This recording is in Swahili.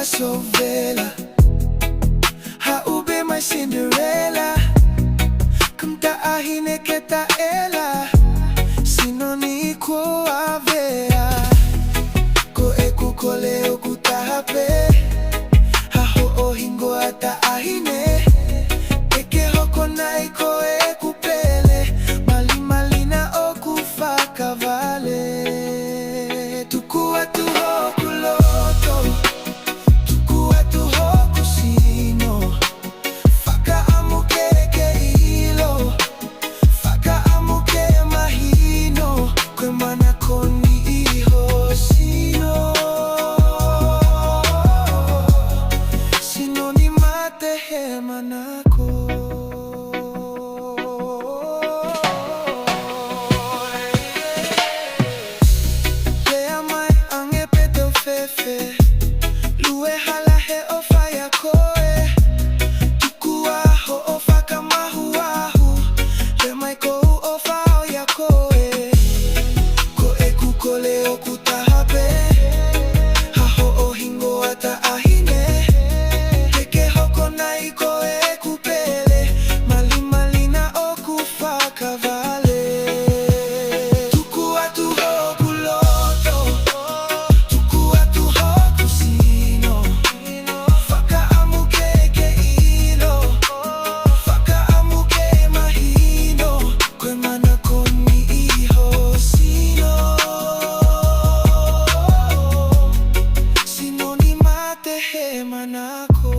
Sovela haube my Cinderella kumta ahine keta ela sinoni ko avea ko eku kole okutahape haho ohingo ata ahine eke hoko nai ko eku pele mali mali na okufa kavale tukua tuho kuloto Manako